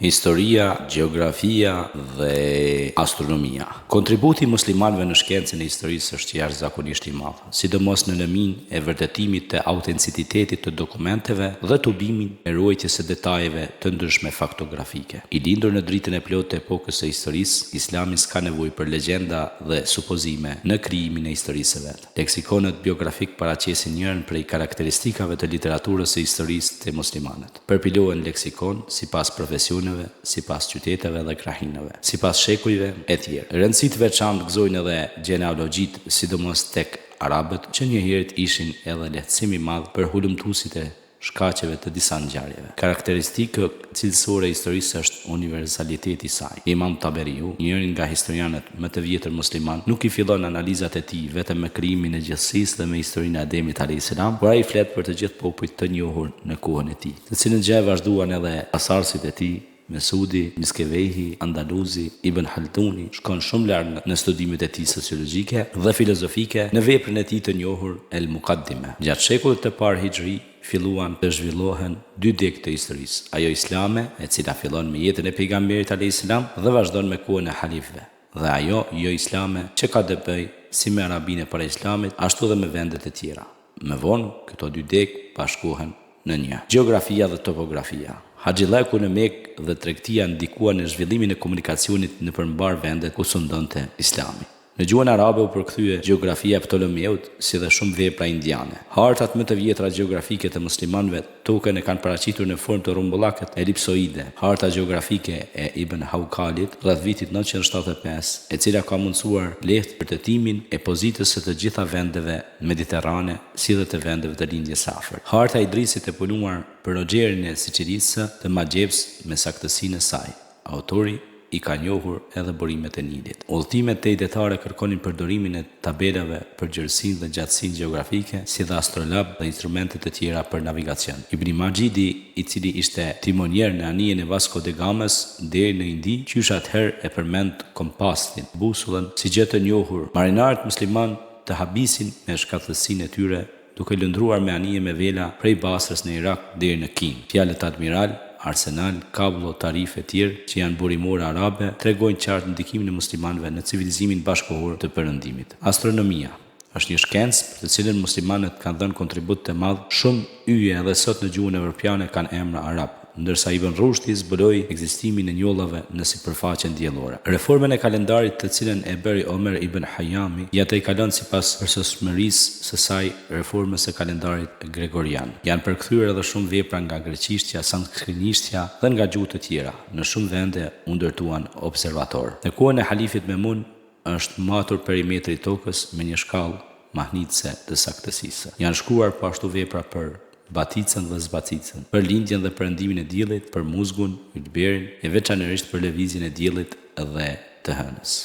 Historia, gjeografia dhe astronomia. Kontributi i muslimanëve në shkencën e historisë është jashtëzakonisht i madh, sidomos në lëminë e vërtetimit të autenticitetit të dokumenteve dhe tubimin e ruajtjes së detajeve të ndryshme faktografike. I lindur në dritën e plotë të epokës së historisë, Islami s'ka nevojë për legjenda dhe supozime në krijimin e historisë së vet. Leksikonët biografik paraqesin njërin prej karakteristikave të literaturës së historisë të muslimanët. Përpilohen leksikon sipas profesioneve, sipas qyteteve dhe krahinave, sipas shekujve e tjerë. Rëndësi të veçantë gëzojnë edhe gjenealogjitë, sidomos tek arabët, që njëherët ishin edhe lehtësim i madh për hulumtuesit e shkaqeve të disa ngjarjeve. Karakteristikë cilësore e historisë është universaliteti i saj. Imam Taberiu, njëri nga historianët më të vjetër musliman, nuk i fillon analizat e tij vetëm me krijimin e gjithësisë dhe me historinë e Ademit alayhis salam, por ai flet për të gjithë popujt të njohur në kohën e tij, të cilën gjë vazhduan edhe asarësit e tij. Mesudi, Miskevehi, Andaluzi, Ibn Khalduni shkon shumë larg në studimet e tij sociologjike dhe filozofike në veprën e tij të njohur El Muqaddime. Gjatë shekullit të parë Hijri filluan të zhvillohen dy degë të historisë, ajo islame, e cila fillon me jetën e pejgamberit alayhis salam dhe vazhdon me kohën e halifëve, dhe ajo jo islame që ka të bëjë si me Arabinë para Islamit, ashtu dhe me vendet e tjera. Më vonë këto dy degë bashkohen në një. Gjeografia dhe topografia. Haxhillaku në Mekë dhe tregtia ndikuan në zhvillimin e komunikacionit në përmbar vendet ku sundonte Islami. Në gjuhën arabe u përkthye gjeografia e Ptolemeut, si dhe shumë vepra indiane. Hartat më të vjetra gjeografike të muslimanëve tokën e kanë paraqitur në formë të rrumbullakët elipsoide. Harta gjeografike e Ibn Haukalit rreth vitit 975, e cila ka mundsuar lehtë vërtetimin e pozitës së të gjitha vendeve mediterrane, si dhe të vendeve të lindjes së afërt. Harta e Idrisit e punuar për Roxherin e Siçilisë të Maxhebs me saktësinë e saj. Autori i ka njohur edhe burimet e Nilit. Udhëtimet tejdetare kërkonin përdorimin e tabelave për gjerësinë dhe gjatësinë gjeografike, si dhe astrolab dhe instrumente të tjera për navigacion. Ibn Majidi, i cili ishte timonier në anijen e Vasco da Gamas deri në Indi, qysh atëherë e përmend kompasin, busullën, si gjë të njohur. Marinarët musliman të habisin me shkatësinë e tyre, duke lëndruar me anije me vela prej Basrës në Irak deri në Kin. Fjalët admiral, arsenal, kablo, tarife e tjerë që janë burimore arabe tregojnë qartë ndikimin e muslimanëve në civilizimin bashkëkohor të Perëndimit. Astronomia është një shkencë për të cilën muslimanët kanë dhënë kontribut të madh. Shumë yje edhe sot në gjuhën evropiane kanë emra arab, ndërsa Ibn Rushdi zbuloi ekzistimin e njollave në sipërfaqen diellore. Reformën e kalendarit, të cilën e bëri Omer ibn Hayami, ja i kalon sipas përsosmërisë së saj reformës së kalendarit gregorian. Janë përkthyer edhe shumë vepra nga greqishtja, sanskritishtja dhe nga gjuhë të tjera. Në shumë vende u ndërtuan observator. Në kohën e halifit Memun është matur perimetri i tokës me një shkallë mahnitëse të saktësisë. Janë shkruar po ashtu vepra për Baticën dhe Zbacicën, për lindjen dhe perëndimin e diellit, për Muzgun, Ylberin, e veçanërisht për lëvizjen e diellit dhe të hënës.